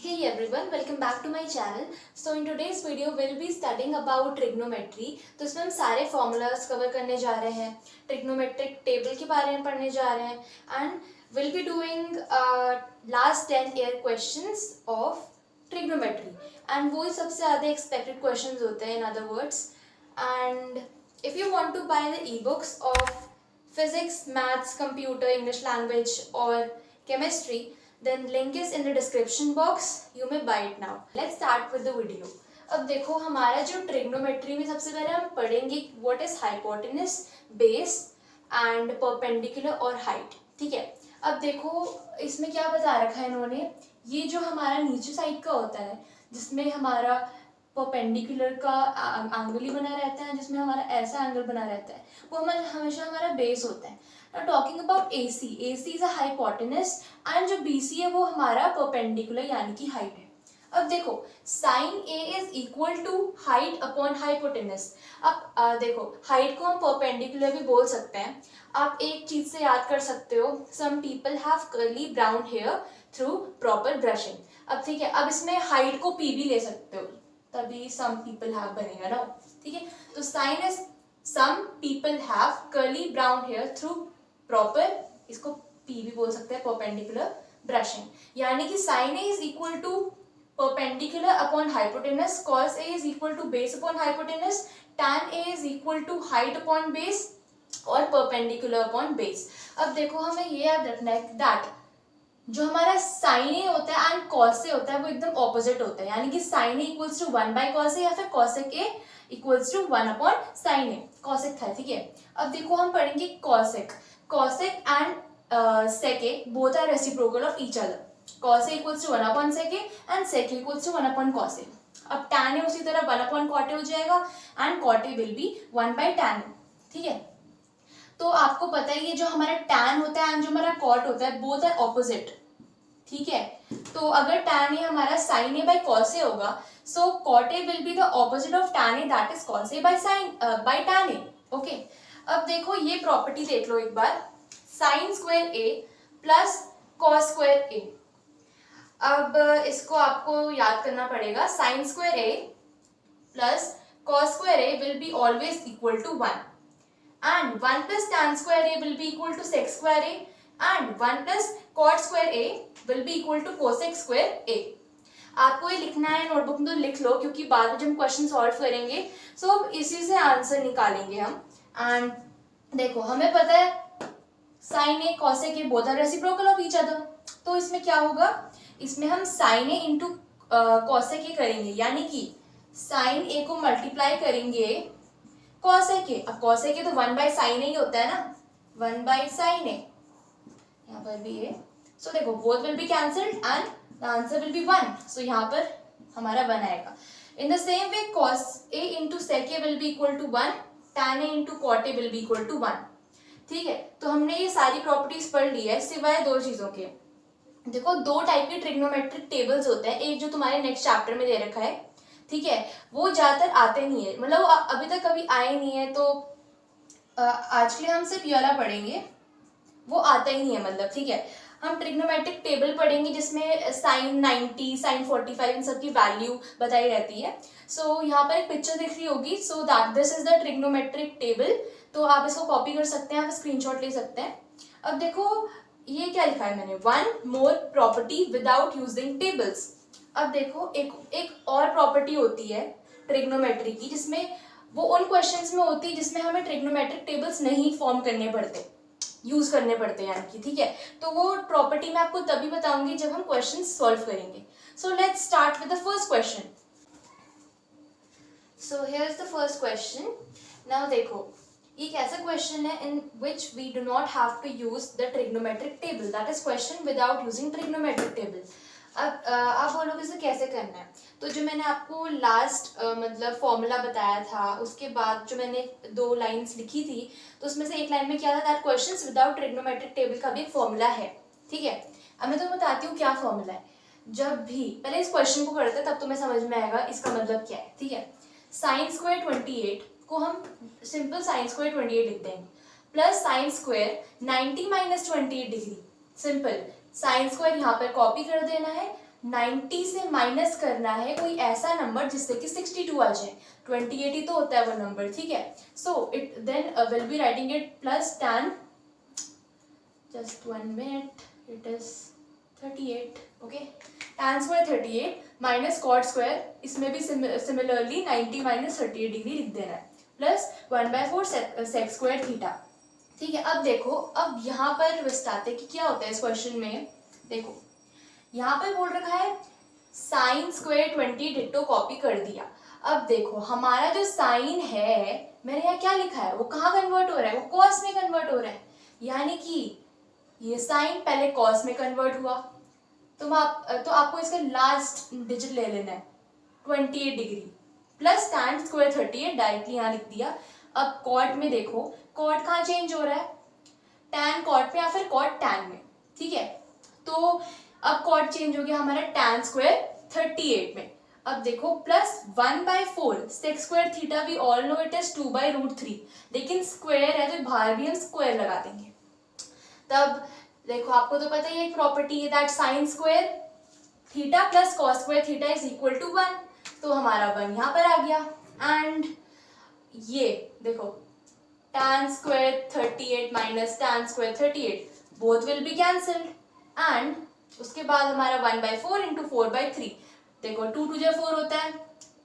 Hey everyone, welcome back to my channel. So in today's video we'll be studying about trigonometry. तो इसमें हम सारे formulas cover करने जा रहे हैं, trigonometric table के बारे में पढ़ने जा रहे हैं and we'll be doing last 10 year questions of trigonometry and वो ही सबसे ज़्यादा expected questions होते हैं in other words. And if you want to buy the ebooks of physics, maths, computer, English language or chemistry, then link is in the description box. You may buy it now. Let's start with the video. अब देखो हमारा जो trigonometry में सबसे पहले हम पढ़ेंगे what is hypotenuse, base and perpendicular और हाइट. ठीक है. अब देखो इसमें क्या बता रखा है इन्होंने, ये जो हमारा नीचे साइड का होता है जिसमें हमारा परपेंडिकुलर का एंगल ही बना रहता है, जिसमें हमारा ऐसा एंगल बना रहता है, वो हमेशा हमारा बेस होता है. Now talking about AC, AC is a hypotenuse and जो BC है वो हमारा perpendicular यानी कि height है. अब देखो sin A is equal to height upon hypotenuse. अब देखो height को हम perpendicular भी बोल सकते हैं. आप एक चीज से याद कर सकते हो, some people have curly brown hair through proper brushing. अब ठीक है, अब इसमें height को P भी ले सकते हो, तभी some people have बनेगा ना. ठीक है, तो sin is some people have curly brown hair through proper, इसको P भी बोल सकते हैं, परपेंडिकुलर ब्रशिंग. यानी कि sin A is equal to perpendicular upon hypotenuse, cos A is equal to base upon hypotenuse, tan A is equal to height upon base और perpendicular upon base. अब देखो हमें ये याद रखना है दैट जो हमारा sin A होता है एंड cos A होता है वो एकदम ऑपोजिट होता है. यानी कि sin A equals to 1 by cos A या फिर cosec A equals to 1 upon sin A. cosec था. ठीक है, अब देखो हम पढ़ेंगे cosec. Cosec and sec A both are reciprocal of each other. Cos A equals to 1 upon sec A and sec A equals to 1 upon cos A. अब tan A उसी तरह 1 upon cot A हो जाएगा and cot A will be 1 by tan A. ठीक है, तो आपको पता है ये जो हमारा tan होता है and जो हमारा cot होता है both are opposite. ठीक है, तो अगर tan A हमारा sin A by cos A होगा, so cot A will be the opposite of tan A, that is cos A by tan A. Okay, अब देखो ये प्रॉपर्टी देख लो एक बार, sine square A plus cos square A. अब इसको आपको याद करना पड़ेगा, sine square A plus cos square A will be always equal to 1 and 1 plus tan square A will be equal to sec square A and 1 plus cot square A will be equal to cosec square A. आपको ये लिखना है, notebook में तो लिख लो क्योंकि बाद में जब हम क्वेश्चन सॉल्व करेंगे सो इसी से आंसर निकालेंगे हम. एंड देखो हमें पता है sine A cosec A both are reciprocal of each other, तो इसमें क्या होगा, इसमें हम sine A into cosec A करेंगे, यानी कि साइन ए को मल्टीप्लाई करेंगे कॉसेक ए. अब कॉसेक ए तो 1 बाई साइन ए ही होता है ना, 1 बाई साइन ए, यहाँ पर भी है. सो देखो both will be cancelled and the answer will be 1. So यहाँ पर हमारा 1 आएगा. In the same way cos A into sec A will be equal to 1, tan A into cot A will be equal to 1. ठीक है, तो हमने ये सारी प्रॉपर्टीज पढ़ ली है सिवाय दो चीजों के. देखो दो टाइप के ट्रिग्नोमेट्रिक टेबल्स होते हैं, एक जो तुम्हारे नेक्स्ट चैप्टर में दे रखा है, ठीक है, वो ज्यादातर आते नहीं है, मतलब अभी तक कभी आए नहीं है, तो आज के लिए हम सिर्फ ये वाला पढ़ेंगे, वो आता ही नहीं है मतलब. ठीक है, हम ट्रिग्नोमेट्रिक टेबल पढ़ेंगे जिसमें साइन 90, साइन 45 इन सब की वैल्यू बताई रहती है. सो यहाँ पर एक पिक्चर दिख रही होगी, so that this is the trigonometric table. तो आप इसको कॉपी कर सकते हैं, आप स्क्रीनशॉट ले सकते हैं. अब देखो ये क्या लिखा है मैंने, 1 मोर प्रॉपर्टी विदाउट यूजिंग टेबल्स. अब देखो एक और प्रॉपर्टी होती है ट्रिग्नोमेट्री की, जिसमें वो उन क्वेश्चंस में होती है जिसमें हमें ट्रिग्नोमेट्रिक टेबल्स नहीं फॉर्म करने पड़ते, यूज करने पड़ते हैं यानी कि. ठीक है, तो वो प्रॉपर्टी मैं आपको तभी बताऊंगी जब हम क्वेश्चन सॉल्व करेंगे. So let's start with the first question. So here is the first question. Now देखो ये एक ऐसा क्वेश्चन है in which we do not have to use the trigonometric table, that is question without using trigonometric table. अब आप बोलोगे इसे कैसे करना है, तो जो मैंने आपको लास्ट मतलब फॉर्मूला बताया था, उसके बाद जो मैंने 2 लाइंस लिखी थी, तो उसमें से एक लाइन में क्या था, that questions without trigonometric table का भी एक फॉर्मूला है. ठीक है, अब मैं तुम्हें बताती हूँ क्या फॉर्मूला है. जब भी पहले इस क्वेश्चन को करते हैं तब तुम्हें समझ में आएगा इसका मतलब क्या है. ठीक है, साइन स्क्वायर 28 को हम सिंपल साइन स्क्वायर 28 लिख देंगे, plus sine square 90 minus 28 degree, simple sine square यहाँ पर कॉपी कर देना है 90 से माइनस करना है कोई ऐसा नंबर जिससे कि 62 आ जाए। 28 ही तो होता है वो नंबर, ठीक है। So it then will be writing it plus tan, just 1 minute, it is 38, okay, tan square 38 minus cot square, इसमें भी सिमिलरली 90 माइनस 38 डिग्री लिख देना है, प्लस 1/4 sec square थीटा, ठीक है। अब देखो, अब यहाँ पर विस्तारते कि क्या होता है इस क्वेश्चन में। देखो यहाँ पर बोल रखा है साइन स्क्वायर 20 डिट्टो कॉपी कर दिया। अब देखो हमारा जो साइन है, मैंने यहाँ क्या लिखा है, वो कहाँ कन्वर्ट हो रहा है, वो कॉस में कन्वर्ट हो रहा है, यानी कि ये साइन पहले कॉस में कन्वर्ट हुआ, तो आपको इसका लास्ट डिजिट ले लेना है 28 degree, plus tan square 38 directly यहाँ लिख दिया। अब कॉट में देखो, कॉट कहाँ चेंज हो रहा है, tan कॉट में या फिर कॉट tan में, ठीक है। तो अब कॉट चेंज हो गया हमारा tan स्क्वायर 38 में। अब देखो plus 1/4 sec square theta, we all know it is 2/√3, लेकिन स्क्वायर है तो बाहर भी हम स्क्वायर लगा देंगे। तब देखो आपको तो पता ही एक प्रॉपर्टी है that sine square theta plus cos square theta is equal to 1, तो हमारा 1 यहाँ पर आ गया। एंड ये देखो tan square 38 minus tan square 38 both will be cancelled, and उसके बाद हमारा 1/4 इंटू 4/3, देखो 2 2 जा 4 होता है,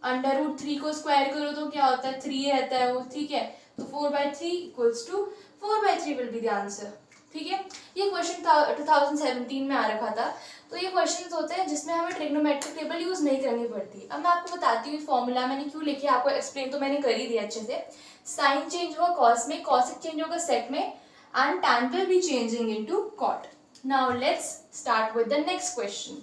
√3 को स्क्वायर करो तो क्या होता है 3 रहता है वो, ठीक है। तो 4/3 equals to 4/3 will be the answer, ठीक है। ये क्वेश्चन 2017 में आ रखा था। तो ये क्वेश्चंस होते हैं जिसमें हमें ट्रिग्नोमेट्रिक टेबल यूज नहीं करनी पड़ती। अब मैं आपको बताती हूँ फॉर्मूला मैंने क्यों लिखे, आपको एक्सप्लेन तो मैंने कर ही दिया अच्छे से। साइन चेंज होगा कॉस में, कॉस चेंज होगा सेक में, and tan will be changing into cot. Now let's start with the next question.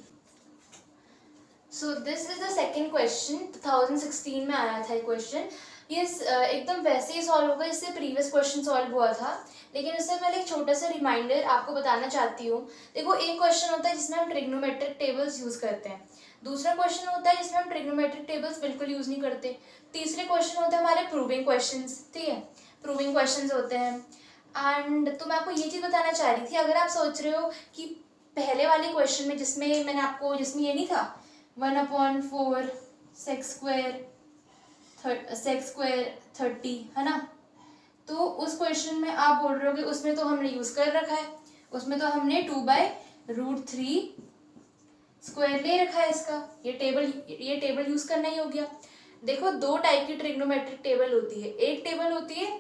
So this is the second question, 2016 में आया था क्वेश्चन। ये एकदम वैसे ही सॉल्व होगा इससे प्रीवियस क्वेश्चन सॉल्व हुआ था, लेकिन उससे पहले एक छोटा सा रिमाइंडर आपको बताना चाहती हूँ। देखो एक क्वेश्चन होता है जिसमें हम ट्रिग्नोमेट्रिक टेबल्स यूज करते हैं, दूसरा क्वेश्चन होता है जिसमें हम ट्रिग्नोमेट्रिक टेबल्स बिल्कुल यूज नहीं करते, तीसरे क्वेश्चन होते हैं हमारे प्रूविंग क्वेश्चंस, ठीक है, प्रूविंग क्वेश्चंस होते हैं। एंड तो मैं आपको ये चीज़ बताना चाह रही थी, अगर आप सोच रहे हो कि पहले वाले क्वेश्चन में जिसमें मैंने आपको, जिसमें ये नहीं था 1/4 सेक स्क्वायर 30 है ना, तो उस क्वेश्चन में आप बोल रहे हो कि उसमें तो हमने यूज कर रखा है, उसमें तो हमने 2/√3 स्क्वायर ले रखा है इसका, ये टेबल यूज करना ही हो गया। देखो दो टाइप की ट्रिग्नोमेट्रिक टेबल होती है, एक टेबल होती है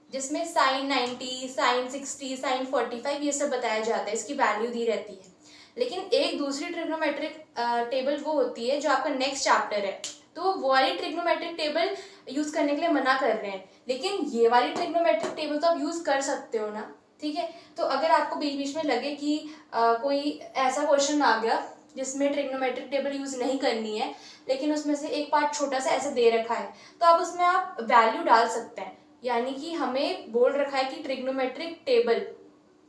जिसमें साइन 90 साइन 60 साइन 45 ये सब बताया जाता है, इसकी वैल्यू दी रहती है। लेकिन एक दूसरी ट्रिग्नोमेट्रिक टेबल वो होती है जो आपका नेक्स्ट चैप्टर है, तो वो वाली ट्रिग्नोमेट्रिक टेबल यूज करने के लिए मना कर रहे हैं, लेकिन ये वाली ट्रिग्नोमेट्रिक टेबल तो आप यूज कर सकते हो ना, ठीक है। तो अगर आपको बीच बीच में लगे कि कोई ऐसा क्वेश्चन आ गया जिसमें ट्रिग्नोमेट्रिक टेबल यूज नहीं करनी है, लेकिन उसमें से एक पार्ट छोटा सा ऐसे दे रखा है, तो आप उसमें आप वैल्यू डाल सकते हैं। यानी कि हमें बोल रखा है कि ट्रिग्नोमेट्रिक टेबल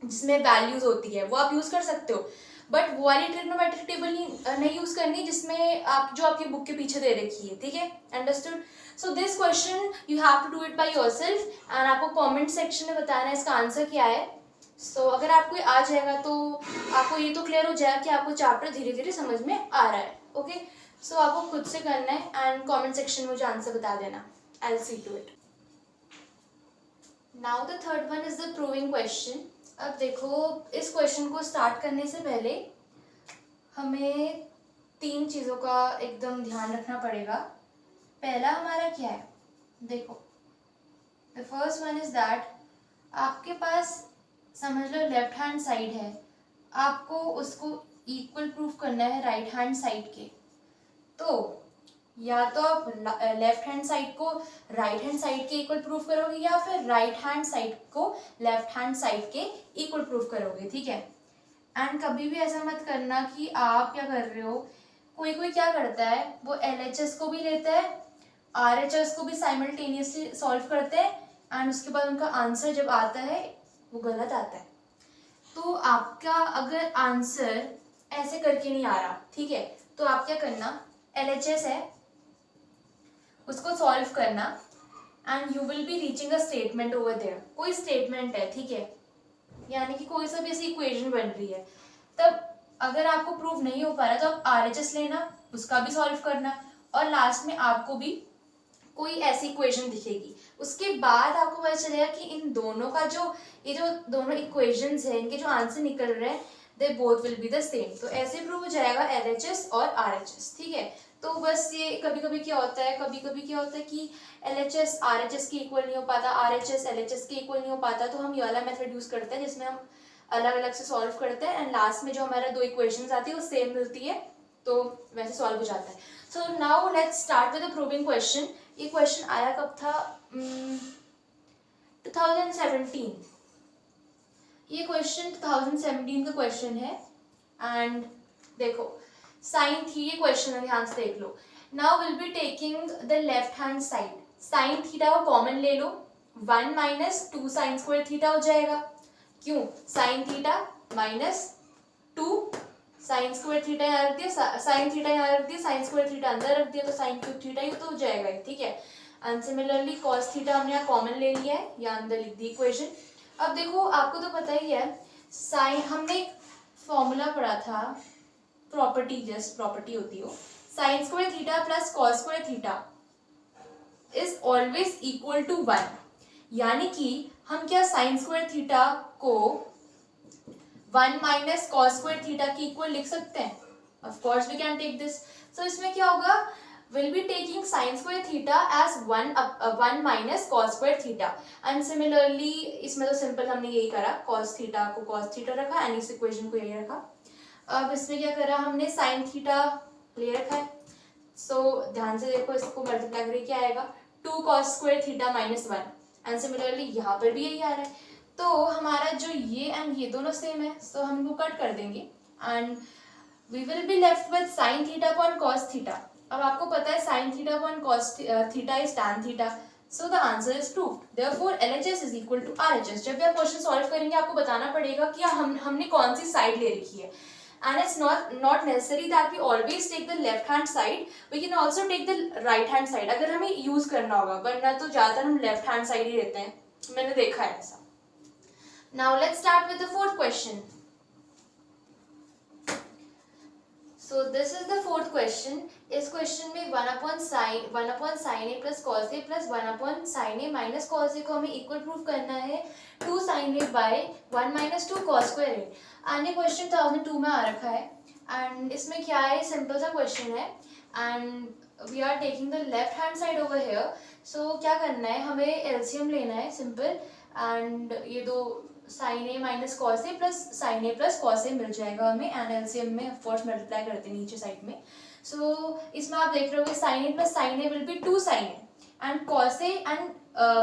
जिसमें वैल्यूज होती है वो आप यूज कर सकते हो, बट वो वाली ट्रिग्नोमेट्रिक टेबल नहीं यूज करनी जिसमें आप जो आपकी बुक के पीछे दे रखी है, ठीक है, understood. So this question you have to do it by yourself, and आपको कमेंट सेक्शन में बताना है इसका आंसर क्या है। सो अगर आपको आ जाएगा तो आपको ये तो क्लियर हो जाएगा कि आपको चैप्टर धीरे धीरे समझ में आ रहा है, ओके। सो आपको खुद से करना है एंड कॉमेंट सेक्शन में मुझे आंसर बता देना, I will see to it. Now the third one is the proving question. अब देखो इस क्वेश्चन को स्टार्ट करने से पहले हमें 3 चीज़ों का एकदम ध्यान रखना पड़ेगा। पहला हमारा क्या है, देखो the first one is that आपके पास समझ लो लेफ्ट हैंड साइड है, आपको उसको इक्वल प्रूफ करना है राइट हैंड साइड के। तो या तो आप लेफ्ट हैंड साइड को राइट हैंड साइड के इक्वल प्रूफ करोगे, या फिर राइट हैंड साइड को लेफ्ट हैंड साइड के इक्वल प्रूफ करोगे, ठीक है। एंड कभी भी ऐसा मत करना कि आप क्या कर रहे हो, कोई कोई क्या करता है वो LHS को भी लेता है, RHS को भी साइमल्टेनियसली सॉल्व करते हैं, एंड उसके बाद उनका आंसर जब आता है वो गलत आता है। तो आपका अगर आंसर ऐसे करके नहीं आ रहा, ठीक है, तो आप क्या करना, LHS है उसको सॉल्व करना, and you will be reaching a statement over there. कोई स्टेटमेंट है, ठीक है, यानी कि कोई सा भी ऐसी इक्वेशन बन रही है, तब अगर आपको प्रूव नहीं हो पा रहा तो आप RHS लेना, उसका भी सॉल्व करना, और लास्ट में आपको भी कोई ऐसी इक्वेशन दिखेगी, उसके बाद आपको पता चलेगा कि इन दोनों का जो ये जो दोनों इक्वेशंस हैं इनके जो आंसर निकल रहे हैं they both will be the same. तो ऐसे प्रूव हो जाएगा LHS और RHS, ठीक है। तो बस ये कभी कभी क्या होता है कि LHS RHS के इक्वल नहीं हो पाता, RHS LHS के इक्वल नहीं हो पाता, तो हम ये वाला मेथड यूज करते हैं जिसमें हम अलग अलग से सॉल्व करते हैं एंड लास्ट में जो हमारा दो इक्वेशंस आती है वो सेम मिलती है, तो वैसे सॉल्व हो जाता है। So now let's start with the proving question. ये क्वेश्चन आया कब था? 2017। ये क्वेश्चन 2017 का क्वेश्चन है एंड देखो साइन थी, ये क्वेश्चन है, ध्यान से देख लो। Now will be taking the left hand side, sine theta को कॉमन ले लो, 1 माइनस 2 साइन स्क्वायर थीटा हो जाएगा। क्यों? Sine theta minus 2 sine square theta यहाँ रख दिया, साइन थीटा यहाँ रख दिया, साइन स्क्वायर थीटा अंदर रख दिया, तो साइन क्यूब थीटा ही तो हो जाएगा, ठीक है। एंड सिमिलरली कॉस थीटा हमने यहाँ कॉमन ले लिया है, यहाँ अंदर लिख दी इक्वेशन। अब देखो आपको तो पता ही है साइन, हमने एक फॉर्मूला पढ़ा था, प्रॉपर्टी, जस्ट प्रॉपर्टी होती हो, sine square theta plus cos square theta is always equal to 1। यानी कि हम क्या साइन स्क्वायर थीटा को 1 माइनस कॉस स्क्वायर थीटा की इक्वल लिख सकते हैं? Of course we can take this. So इसमें क्या होगा, will be taking sine square theta as 1 minus cos square theta. And similarly इसमें तो सिंपल हमने यही करा, कॉस थीटा को कॉस थीटा रखा एंड इस इक्वेशन को यही रखा। अब इसमें क्या करा हमने, साइन थीटा ले रखा है, सो ध्यान से देखो, इसको मल्टीप्लाई करके क्या आएगा, 2 cos square theta minus 1। And similarly यहाँ पर भी यही आ रहा है, तो हमारा जो ये एंड ये दोनों सेम है, सो हम इनको कट कर देंगे and we will be left with sine theta upon cos theta. अब आपको पता है sine theta upon cos theta is tan theta, so the answer is proved. Therefore LHS is equal to RHS। जब भी आप question solve करेंगे आपको बताना पड़ेगा कि हमने कौन सी साइड ले रखी है। And it's not necessary that we always take the left hand side. We can also take the right hand side अगर हमें यूज करना होगा, वरना तो ज्यादातर हम लेफ्ट हैंड साइड ही लेते हैं, मैंने देखा है ऐसा। Now let's start with the fourth question. So this is the fourth question. इस क्वेश्चन में 1 upon sine A plus cos A plus 1 upon sine A minus cos A को हमें इक्वल प्रूव करना है 2 sine A by 1 minus 2 cos square A. And question 2002 में आ रखा है and इसमें क्या है, सिंपल सा क्वेश्चन है and we are taking the left hand side over here. So क्या करना है, हमें एलसीएम लेना है सिंपल, एंड ये दो sign A minus cos A plus sine A plus cos ए मिल जाएगा हमें, एंड एलसीएम में ऑफ कोर्स मल्टीप्लाई करते हैं नीचे साइड में। सो इसमें आप देख रहे होगे sine A plus sine A will be 2 sine A and cos A and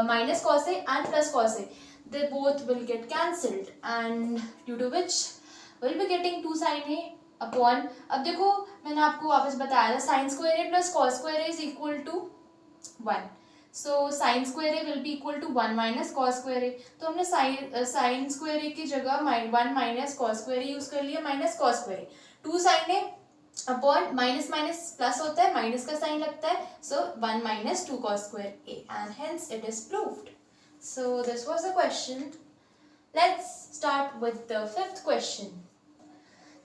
minus cos A and plus cos A, they both will get cancelled and due to which we'll be getting 2 sin a upon, अब देखो मैंने आपको वापस बताया था sin square a plus cos square a is equal to 1, so sin square a will be equal to 1 minus cos square a। तो हमने sin square a की जगह 1 minus cos square a use कर लिया, minus cos square a, 2 sin a upon minus minus plus होता है, minus का sign लगता है, so 1 minus 2 cos square a and hence it is proved। So this was the question. Let's start with the fifth question.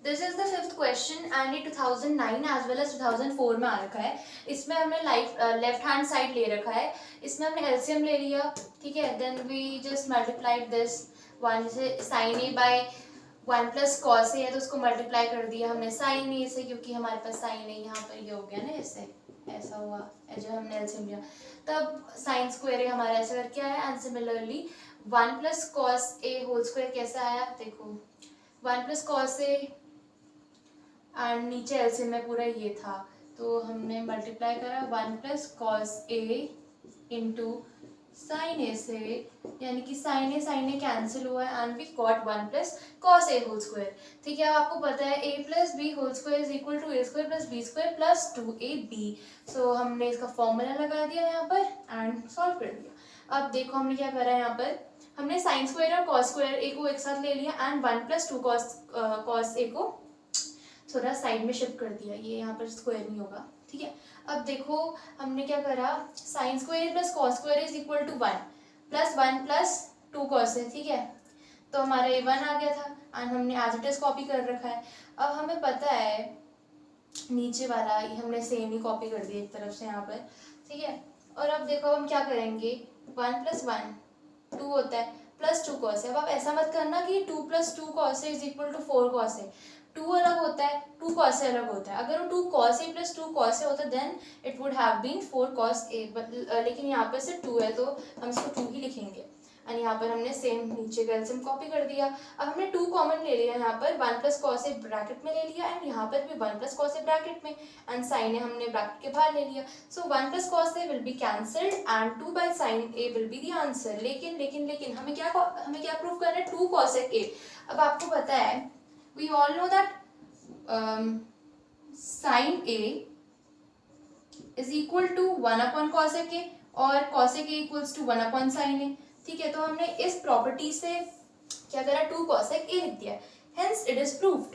This is the fifth question and ये 2009 as well as 2004 में आ रखा है। इसमें हमने left hand side ले रखा है, इसमें हमने एलसीएम ले लिया, ठीक है। Then we just multiplied this, one से sine A by 1 plus cos A है तो उसको मल्टीप्लाई कर दिया हमने साइन ए से, क्योंकि हमारे पास साइन ए यहाँ पर ये हो गया ना, ऐसे ऐसा हुआ जो हमने एलसीएम लिया, तब साइन स्क्वायर ए हमारा ऐसा करके आया। And similarly 1 plus cos A whole square कैसा आया, देखो 1 प्लस कॉस ए एंड नीचे एलसीएम में पूरा ये था, तो हमने मल्टीप्लाई करा 1 plus cos A into sine A से, यानी कि साइन ए कैंसिल हुआ है and we got 1 plus cos A whole square, ठीक है। आपको पता है a plus B whole square is equal to A square plus B square plus 2ab। So हमने इसका फॉर्मूला लगा दिया यहाँ पर एंड सॉल्व कर दिया। अब देखो हमने क्या करा है, यहाँ पर हमने साइन स्क्वायर और कॉस स्क्वायर ए को एक साथ ले लिया एंड 1 प्लस 2 कॉस ए को थोड़ा साइड में शिफ्ट कर दिया, ये यहाँ पर स्क्वायर नहीं होगा, ठीक है। अब देखो हमने क्या करा, sine square plus cos square is equal to 1 plus 2 cos है, ठीक है। तो हमारा ये 1 आ गया था, एंड हमने एज इट इज कॉपी कर रखा है। अब हमें पता है नीचे वाला हमने सेम ही कॉपी कर दिया एक तरफ से यहाँ पर, ठीक है। और अब देखो हम क्या करेंगे, 1 + 1 2 होता है, प्लस 2 कॉस है। अब आप ऐसा मत करना कि 2 + 2 cos is equal to 4 cos है। 2 अलग होता है, 2 कॉस से अलग होता है। अगर वो 2 कॉस ए + 2 कॉस ए होता then it would have been 4 cos A, लेकिन यहाँ पर सिर्फ 2 है तो हम इसको 2 ही लिखेंगे। एंड यहाँ पर हमने सेम नीचे का एलसीएम कॉपी कर दिया। अब हमने 2 कॉमन ले लिया, यहाँ पर 1 + cos a ब्रैकेट में ले लिया एंड यहाँ पर भी 1 + cos a ब्रैकेट में, एंड sin a हमने ब्रैकेट के बाहर ले लिया। सो 1 + cos a will be cancelled and 2/sin a will be the answer. लेकिन हमें क्या प्रूव करना है, 2 cosec a। अब आपको पता है we all know that sin a is equal to 1/cosec a और cosec a equals to 1/sin a, ठीक है। तो हमने इस प्रॉपर्टी से क्या करा, 2 cosec a लिख दिया, hence it is proved.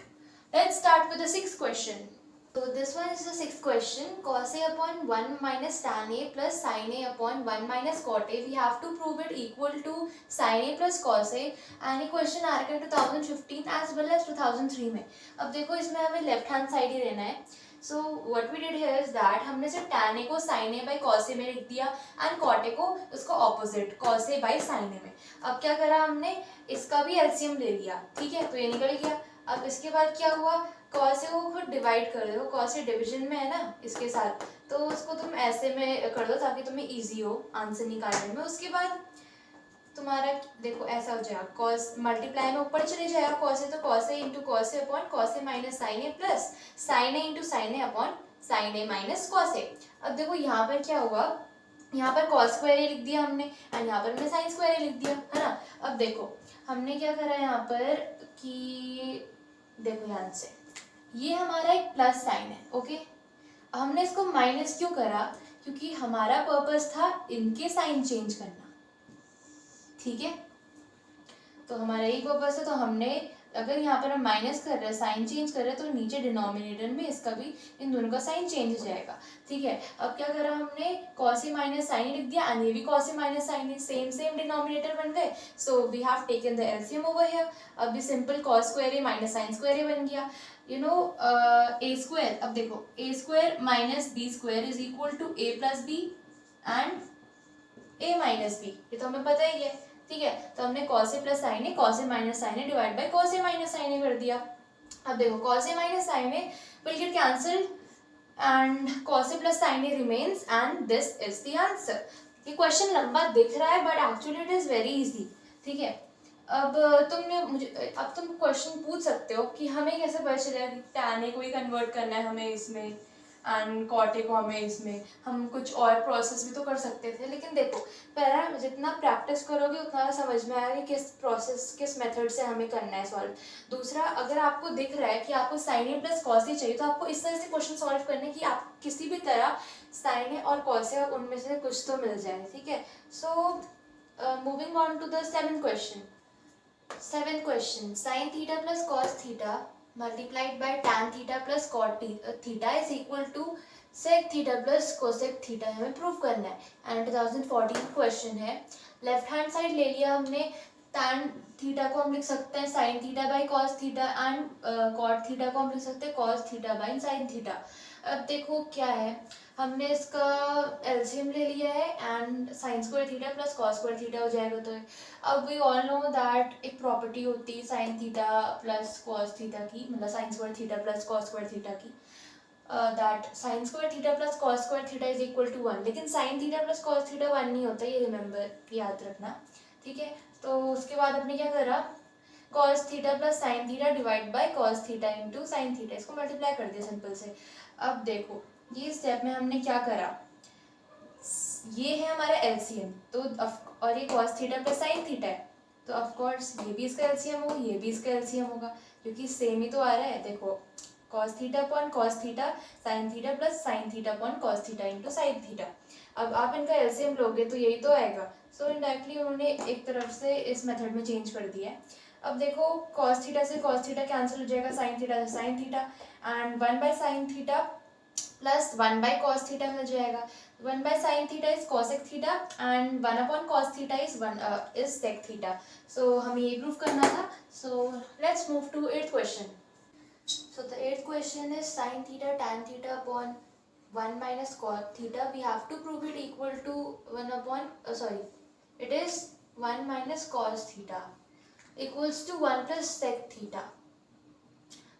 Let's start with the 6th question. So this one is the 6th question. Cos a upon 1 minus tan a plus sin a upon 1 minus cot a. We have to prove it equal to sin a plus cos a. And ये question आ रखा है 2015 as well as 2003 में। अब देखो इसमें हमें left hand side ही रहना है। So what we did here is that हमने सिर्फ tan a को sin a by cos a में लिख दिया and cot a को उसको opposite cos a by sin a में। अब क्या करा हमने, इसका भी LCM ले लिया, ठीक है, तो ये निकल गया। अब इसके बाद क्या हुआ, cos a को खुद डिवाइड कर दो, cos a डिवीजन में है ना इसके साथ, तो उसको तुम ऐसे में कर दो ताकि तुम्हें इजी हो आंसर निकालने में। उसके बाद तुम्हारा देखो ऐसा हो जाएगा, cos मल्टीप्लाई में ऊपर चले जाएगा cos a, तो cos a into cos a upon cos a minus sin a plus sin a into sin a upon sin a minus cos a। अब देखो यहाँ पर क्या हुआ, यहाँ पर cos स्क्वायर a लिख दिया हमने एंड यहाँ पर हमने sin स्क्वायर a लिख दिया, है ना। अब देखो हमने क्या करा यहाँ पर कि देखो ध्यान से, ये हमारा एक प्लस साइन है, ओके। हमने इसको माइनस क्यों करा, क्योंकि हमारा पर्पस था इनके साइन चेंज करना, ठीक है। तो हमारा यही पर्पस है, तो हमने अगर यहाँ पर हम माइनस कर रहे हैं, साइन चेंज कर रहे हैं, तो नीचे डिनोमिनेटर में इसका भी इन दोनों का साइन चेंज हो जाएगा, ठीक है। अब क्या करा हमने, cos a माइनस साइन लिख दिया एंड ये भी cos a माइनस साइन है, सेम डिनोमिनेटर बन गए। So we have taken the LCM over here. अब भी simple cos square a minus sine square a बन गया, यू नो a स्क्वायर। अब देखो a square minus b square is equal to a plus b and a minus b, ये तो हमें पता ही है, ठीक है। तो हमने cos a plus sin a cos a minus sin a divide by cos a minus sin a कर दिया। अब देखो cos a minus sin a will get cancelled and cos a plus sin a remains and this is the answer। ये question लंबा दिख रहा है but actually it is very easy, ठीक है। अब तुम क्वेश्चन पूछ सकते हो कि हमें कैसे पता चलेगा कि tan a को ही कन्वर्ट करना है हमें इसमें एंड cot a को हमें इसमें, हम कुछ और प्रोसेस भी तो कर सकते थे। लेकिन देखो पहला जितना प्रैक्टिस करोगे उतना समझ में आएगा कि किस प्रोसेस किस मेथड से हमें करना है सॉल्व। दूसरा, अगर आपको दिख रहा है कि आपको sin a plus cos a चाहिए तो आपको इस तरह से क्वेश्चन सॉल्व करने की आप किसी भी तरह sin a और cos a उनमें से कुछ तो मिल जाए, ठीक है। So moving on to the 7th question. 7th question, sin theta plus cos theta multiplied by tan theta plus cot theta is equal to sec theta plus cosec theta हमें prove करना है। एंड 2014 क्वेश्चन है। Left hand side ले लिया हमने, tan theta को हम लिख सकते हैं sin theta by cos theta and cot theta को हम लिख सकते हैं cos theta by sin theta. अब देखो क्या है, हमने इसका एलसीएम ले लिया है and sin square theta plus cos square theta हो जाएगा। तो अब वी ऑल नो दैट एक प्रॉपर्टी होती है sin theta plus cos theta की, मतलब sin square theta plus cos square theta की, that sin square theta plus cos square theta is equal to 1। लेकिन sin theta plus cos theta 1 नहीं होता, ये रिमेंबर याद रखना, ठीक है। तो उसके बाद आपने क्या करा, cos theta plus sin theta divide by cos theta into sin theta, इसको मल्टीप्लाई कर दिया सिंपल से। अब देखो ये स्टेप में हमने क्या करा, ये है हमारा एलसीएम, तो और ये cos theta plus sin theta है, तो ऑफ कोर्स ये भी इसका एलसीएम होगा, ये भी इसका एलसीएम होगा, क्योंकि सेम ही तो आ रहा है। देखो cos theta upon cos theta sin theta plus sin theta upon cos theta into sin theta. अब आप इनका एलसीएम लोगे तो यही तो आएगा। सो इनडायरेक्टली उन्होंने एक तरफ से इस मेथड में चेंज कर दिया है। अब देखो cos थीटा से cos थीटा कैंसिल हो जाएगा, sin थीटा से sin theta and 1 by sin theta plus 1/cos theta मिल जाएगा. 1/sin theta is cosec theta and 1/cos theta is sec theta. So हमें ये प्रूव करना था. So let's move to 8th question. So the 8th question is sin theta tan theta upon 1 minus cot theta. We have to prove it equal to 1 upon it is 1 minus cos theta equals to 1 plus sec theta.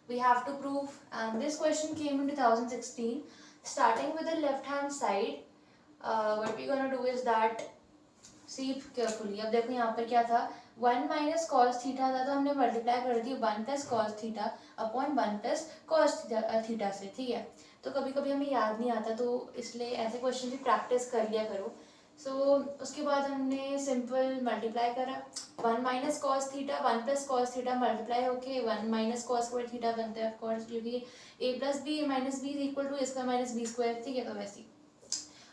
We have to prove, and this question came in 2016. Starting with the left hand side, what we're gonna do is that, see carefully. अब देखो यहाँ पर क्या था, 1 minus cos theta था, तो हमने multiply कर दी 1 plus cos theta upon 1 plus cos theta से. ठीक है, तो कभी कभी हमें याद नहीं आता, तो इसलिए ऐसे क्वेश्चन की प्रैक्टिस कर लिया करो. सो उसके बाद हमने सिंपल मल्टीप्लाई करा 1 minus cos theta 1 plus cos theta multiply होके 1 माइनस कॉस स्क्वायर थीटा बनता है. ऑफकोर्स क्योंकि A plus B minus B is equal to A square minus B square. ठीक है, तो वैसे.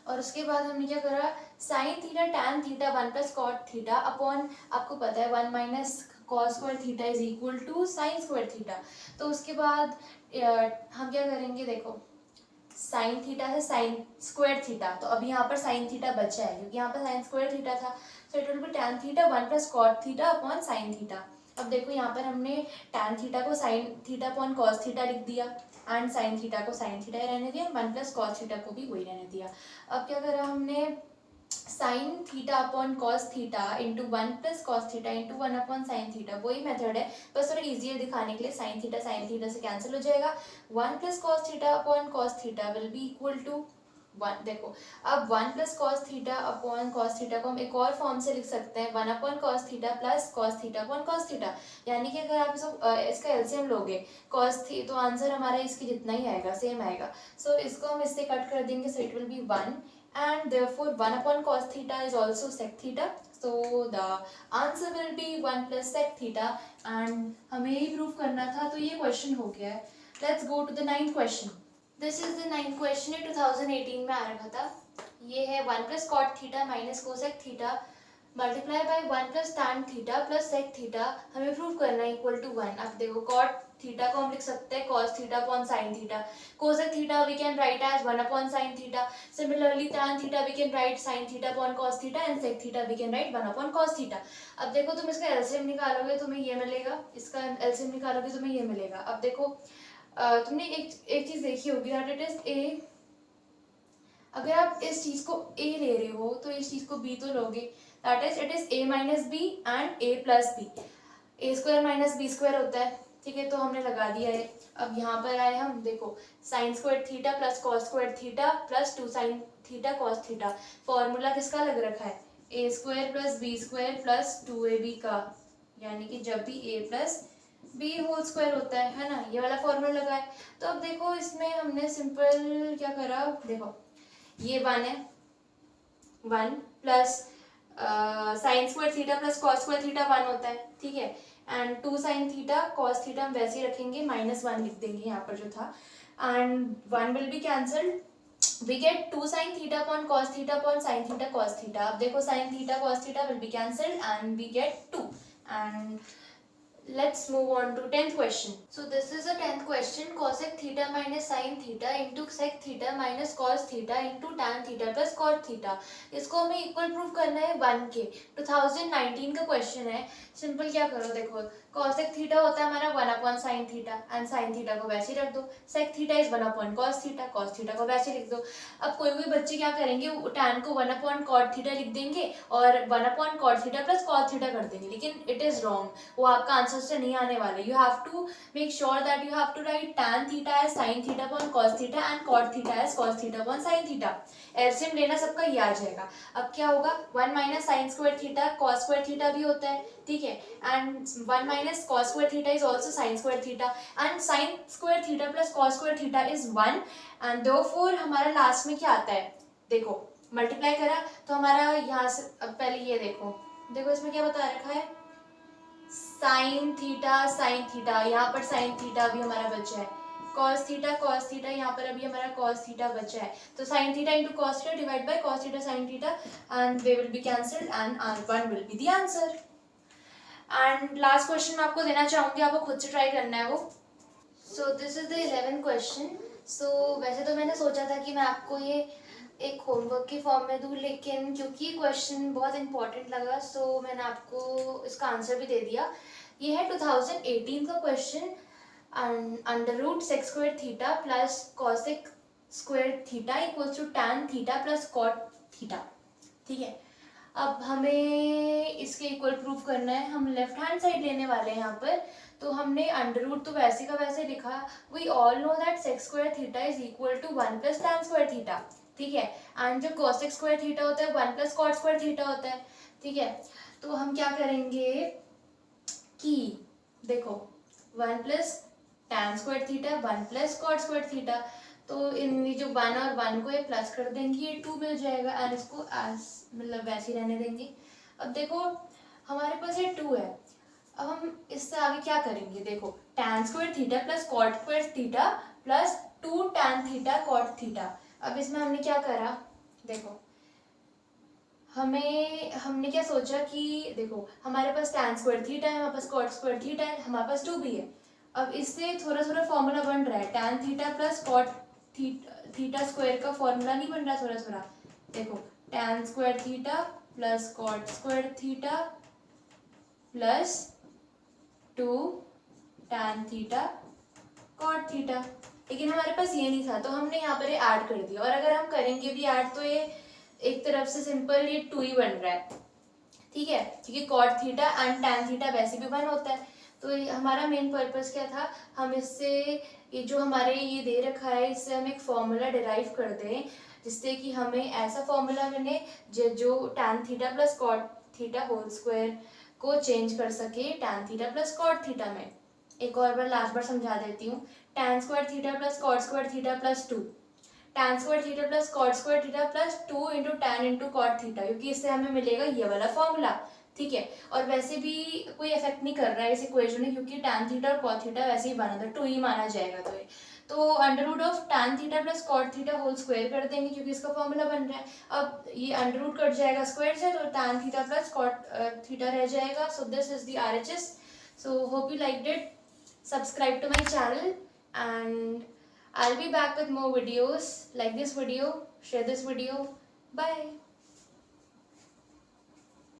और उसके बाद हमने क्या करा, sine theta tan theta 1 plus cot theta upon, आपको पता है 1 minus cos square theta is equal to sine square theta. तो उसके बाद हम क्या करेंगे, देखो साइन थीटा है साइन स्क्वायर थीटा, तो अभी यहाँ पर साइन थीटा बचा है क्योंकि यहाँ पर साइन स्क्वायर थीटा था. So it will be tan theta 1 plus cot theta upon sine theta. अब देखो यहाँ पर हमने टैन थीटा को sine theta upon cos theta लिख दिया एंड साइन थीटा को साइन थीटा ही रहने दिया, 1 प्लस कॉस थीटा को भी वही रहने दिया. अब क्या करा हमने, sign theta upon cos theta into 1 plus cos theta into 1 upon sine theta. वही मेथड है, बस थोड़ा ईजी है दिखाने के लिए. साइन थीटा से कैंसिल हो जाएगा. 1 plus cos theta upon cos theta will be equal to 1. देखो अब 1 plus cos theta upon cos theta को हम एक और फॉर्म से लिख सकते हैं 1 upon cos theta plus cos theta upon cos theta. यानी कि अगर आप इसका एलसीएम लोगे कॉस थी, तो आंसर हमारा इसकी जितना ही आएगा, सेम आएगा. सो इसको हम इससे कट कर देंगे. सो it will be 1 and therefore 1 upon cos theta is also sec theta. So the answer will be 1 plus sec theta and हमें यही प्रूव करना था. तो ये क्वेश्चन हो गया है. Let's go to the 9th question. This is the 9th question. ये 2018 में आ रखा था. ये है 1 plus cot theta minus cosec theta multiply by 1 plus tan theta plus sec theta. हमें प्रूव करना है इक्वल टू 1. अब देखो cot थीटा को हम लिख सकते हैं cos theta upon sin theta. cosec theta we can write as 1 upon sin theta. Similarly tan theta we can write sin theta upon cos theta and sec theta we can write 1 upon cos theta. अब देखो तुम इसका LCM निकालोगे तुम्हें ये मिलेगा, इसका LCM निकालोगे तुम्हें ये मिलेगा. अब देखो तुमने एक चीज देखी होगी दैट इट इज ए. अगर आप इस चीज को a ले रहे हो तो इस चीज को b तो लोगे. That is it is a minus b and a plus b. A square minus B square होता है. ठीक है, तो हमने लगा दिया है. अब यहाँ पर आए हम, देखो sine square theta plus cos square theta plus 2 sine theta cos theta. Formula किसका लग रखा है, A square plus B square plus 2ab का. यानी कि जब भी a plus B whole square होता है ना, ये वाला फॉर्मूला लगा है. तो अब देखो इसमें हमने सिंपल क्या करा, देखो ये 1 है, 1 plus sign square theta plus cos square theta 1 होता है. ठीक है, and 2 sine theta cos theta हम वैसे ही रखेंगे, -1 लिख देंगे यहाँ पर जो था, and 1 will be cancelled. We get 2 sine theta upon cos theta upon sine theta cos theta. अब देखो sine theta cos theta will be cancelled and we get 2. And let's move on to 10th question. So this is a 10th question. Cosec theta minus sin theta into sec theta minus cos theta into tan theta plus cot theta. इसको हमें equal proof करना है 1 के. 2019 का question है. Simple क्या करो, देखो cosec थीटा होता है हमारा 1 upon sine theta and sine theta को वैसे ही रख दो. sec theta is 1 upon cos theta को वैसे लिख दो. अब कोई बच्चे क्या करेंगे, tan को 1 अपॉन cot थीटा लिख देंगे और 1 upon cot theta plus cos theta कर देंगे, लेकिन इट इज रॉन्ग. वो आपका आंसर से नहीं आने वाले. You have to make sure that you have to write tan theta as sin theta upon cos theta and cot theta as cos theta upon sin theta. LCM लेना सबका ये आ जाएगा. अब क्या होगा, 1 minus sine square theta cos square theta भी होता है. ठीक है, एंड 1 minus cos square theta is also sine square theta and sine square theta plus cos square theta is 1 and therefore हमारा लास्ट में क्या आता है, देखो मल्टीप्लाई करा तो हमारा यहाँ से, अब पहले ये देखो इसमें क्या बता रखा है, साइन थीटा. यहाँ पर साइन थीटा भी हमारा बचा है. cos थीटा यहाँ पर अभी हमारा cos थीटा बचा है. तो sin theta into cos theta divide by cos theta sin theta and they will be cancelled and 1 will be the answer. And last question मैं आपको देना चाहूंगी, आपको खुद से ट्राई करना है वो. So this is the 11th question. So वैसे तो मैंने सोचा था कि मैं आपको ये एक होमवर्क के फॉर्म में दूँ, लेकिन क्योंकि क्वेश्चन बहुत इंपॉर्टेंट लगा सो मैंने आपको इसका आंसर भी दे दिया। ये है 2018 का question. Under root sec square theta plus cosec square theta equals to tan theta plus cot theta. ठीक है, अब हमें इसके इक्वल प्रूफ करना है। हम लेफ्ट हैंड साइड लेने वाले हैं यहाँ पर। तो हमने अंडर रूट तो वैसे का वैसे लिखा। We all know that sec square theta is equal to 1 plus tan square theta. ठीक है, एंड जो कॉसेक स्क्वायर थीटा होता है 1 प्लस कॉट स्क्वायर थीटा होता है। ठीक है, तो हम क्या करेंगे कि देखो 1 plus tan square theta 1 plus cot square theta, तो इन जो 1 और 1 को ये प्लस कर देंगे, ये 2 मिल जाएगा एंड इसको एज मतलब वैसे ही रहने देंगे। अब देखो हमारे पास ये 2 है। अब हम इससे आगे क्या करेंगे, देखो tan square theta plus cot square theta plus 2 tan theta cot theta. अब इसमें हमने क्या करा, देखो हमने क्या सोचा कि देखो हमारे पास टैन स्क्वायर थीटा है, हमारे पास कॉट स्क्वायर थीटा है, हमारे पास 2 भी है। अब इससे थोड़ा थोड़ा फॉर्मूला बन रहा है। Tan theta plus cot theta square का फॉर्मूला नहीं बन रहा थोड़ा थोड़ा। देखो tan square theta plus cot square theta plus 2 tan theta cot theta. लेकिन हमारे पास ये नहीं था तो हमने यहाँ पर ये ऐड कर दिया। और अगर हम करेंगे भी ऐड तो ये एक तरफ से सिंपल ये 2 ही बन रहा है। ठीक है, क्योंकि cot theta and tan theta वैसे भी 1 होता है। तो हमारा मेन पर्पस क्या था, हम इससे ये जो हमारे ये दे रखा है इससे हम एक फॉर्मूला डिराइव कर दें जिससे कि हमें ऐसा फॉर्मूला मिले जो tan theta plus cot theta whole square को चेंज कर सके tan theta plus cot theta में। एक और बार लास्ट बार समझा देती हूँ। Tan square theta plus cot square theta plus 2 tan square theta plus cot square theta plus 2 into tan into cot theta, क्योंकि इससे हमें मिलेगा ये वाला फॉर्मूला। ठीक है, और वैसे भी कोई इफेक्ट नहीं कर रहा है इस इक्वेशन में क्योंकि टैन थीटा और कॉट थीटा वैसे ही बना था, 2 ही माना जाएगा। तो ये तो under root of tan theta plus cot theta whole square कर देंगे क्योंकि इसका फॉर्मूला बन रहा है। अब ये अंडर रूट कट जाएगा स्क्वायर से तो tan theta plus cot theta रह जाएगा। So this is the RHS। So hope you liked it. Subscribe to my channel and I'll be back with more videos like this video. Share this video. Bye.